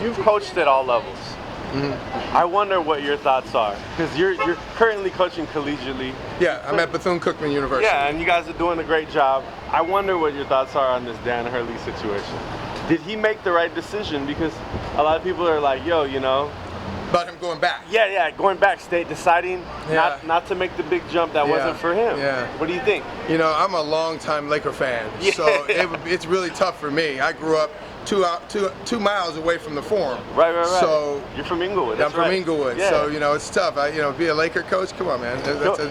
You've coached at all levels. I wonder what your thoughts are, because you're currently coaching collegially. Yeah, I'm at Bethune-Cookman University. Yeah, and you guys are doing a great job. I wonder what your thoughts are on this Dan Hurley situation. Did he make the right decision? Because a lot of people are like, yo, you know, about him going back. Yeah, going back, deciding not to make the big jump that wasn't for him. Yeah. What do you think? You know, I'm a longtime Laker fan, so it's really tough for me. I grew up 2 miles away from the Forum. Right. So you're from Inglewood. I'm from Inglewood, yeah. So you know it's tough. Be a Laker coach. Come on, man.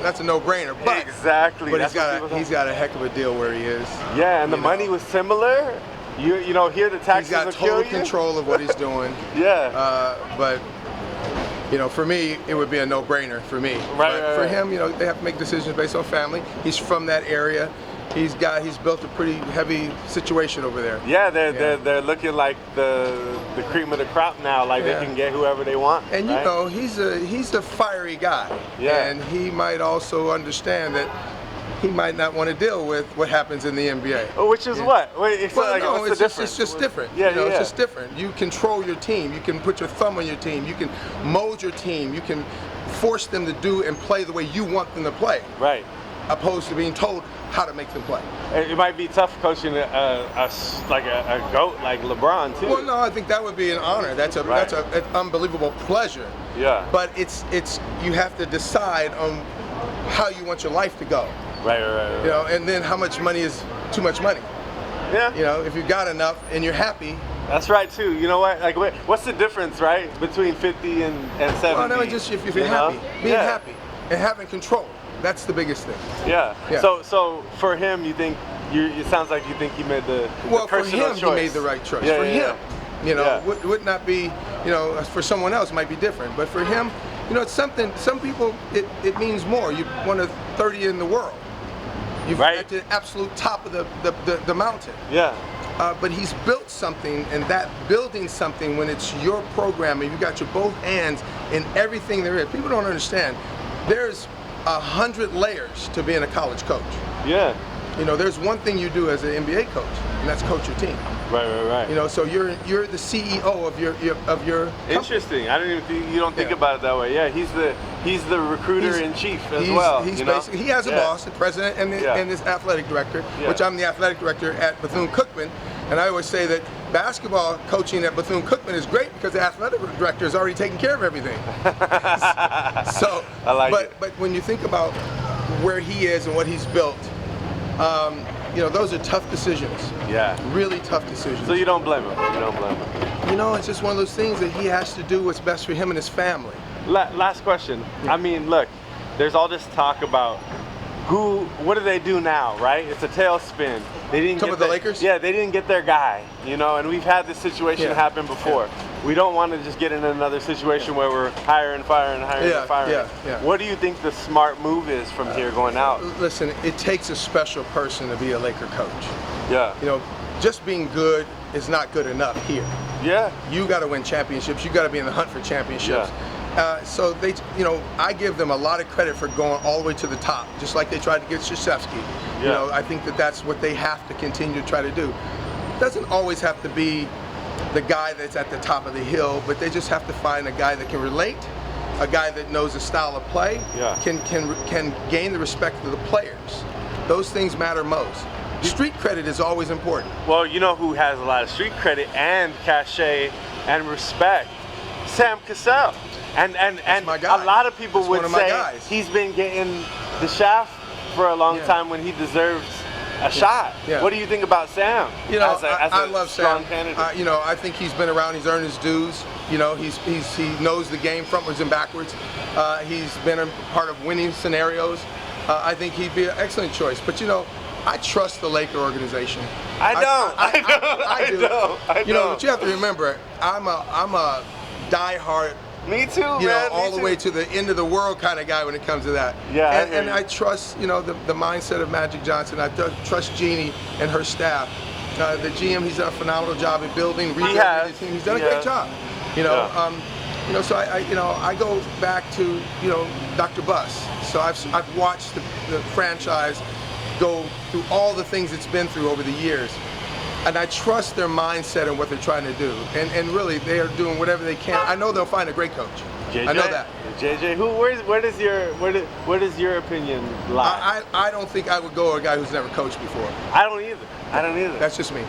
That's a no-brainer. But exactly. But he's got a heck of a deal where he is. Yeah, and the money was similar. You know, here the taxes He's got total control of what he's doing. But you know, for me, it would be a no-brainer for me. But for him, you know, they have to make decisions based on family. He's from that area. He's built a pretty heavy situation over there. Yeah, they're looking like the cream of the crop now. Like they can get whoever they want. And you know, he's a fiery guy. Yeah. And he might also understand that he might not want to deal with what happens in the NBA. Which is what? It's just different. Yeah, It's just different. You control your team. You can put your thumb on your team. You can mold your team. You can force them to do and play the way you want them to play. Right. Opposed to being told how to make them play. It might be tough coaching a GOAT like LeBron too. Well, no, I think that would be an honor. That's an unbelievable pleasure. Yeah. But it's you have to decide on how you want your life to go. Right. You know, and then how much money is too much money. Yeah. You know, if you've got enough and you're happy. That's right too. You know what? Like, what's the difference, right, between 50 and 70? Well, no, just if you're happy, being happy and having control. That's the biggest thing. Yeah. So for him, you think it sounds like you think he made the personal choice. He made the right choice. Yeah, for him, you know, would not be, you know, for someone else it might be different. But for him, you know, it's something. Some people it means more. You're one of 30 in the world. You're at the absolute top of the mountain. Yeah. But he's built something, and that building something, when it's your program and you got your both hands in everything there is. People don't understand. There's 100 layers to being a college coach. Yeah. You know, there's one thing you do as an NBA coach, and that's coach your team. Right. You know, so you're the CEO of your company. Interesting. I didn't even think you don't think about it that way. Yeah, he's the recruiter in chief as well. He's basically he has a boss, the president, and this athletic director, which I'm the athletic director at Bethune-Cookman, and I always say that basketball coaching at Bethune-Cookman is great because the athletic director is already taking care of everything. So, I like it. But when you think about where he is and what he's built, you know, those are tough decisions. Yeah. Really tough decisions. So you don't blame him. You know, it's just one of those things that he has to do what's best for him and his family. Last question. Yeah. I mean, look, there's all this talk about what do they do now, right? It's a tailspin. They didn't get the Lakers? Yeah, they didn't get their guy, you know, and we've had this situation happen before. We don't want to just get in another situation where we're hiring, firing. What do you think the smart move is from here going out? Listen, it takes a special person to be a Laker coach. Yeah. You know, just being good is not good enough here. Yeah. You got to win championships. You got to be in the hunt for championships. So they, you know, I give them a lot of credit for going all the way to the top, just like they tried to get Krzyzewski. You know, I think that's what they have to continue to try to do. It doesn't always have to be the guy that's at the top of the hill, but they just have to find a guy that can relate, a guy that knows the style of play, can gain the respect of the players. Those things matter most. Street credit is always important. Well, you know who has a lot of street credit and cachet and respect? Sam Cassell. And a lot of people would say he's been getting the shaft for a long time when he deserves a shot. What do you think about Sam? You know, I love Sam. You know, I think he's been around. He's earned his dues. You know, he knows the game frontwards and backwards. He's been a part of winning scenarios. I think he'd be an excellent choice. But you know, I trust the Laker organization. I do. You know, but you have to remember, I'm a diehard. Me too, man. You know, all the way to the end of the world kind of guy when it comes to that. Yeah. And I trust, you know, the mindset of Magic Johnson. I trust Jeannie and her staff. The GM, he's done a phenomenal job at building, rebuilding the team. He's done a great job. You know, you know, so I go back to, you know, Dr. Buss. So I've watched the franchise go through all the things it's been through over the years. and I trust their mindset and what they're trying to do. And really, they are doing whatever they can. I know they'll find a great coach. JJ? I know that. JJ, where does your opinion lie? I don't think I would go with a guy who's never coached before. I don't either. I don't either. That's just me.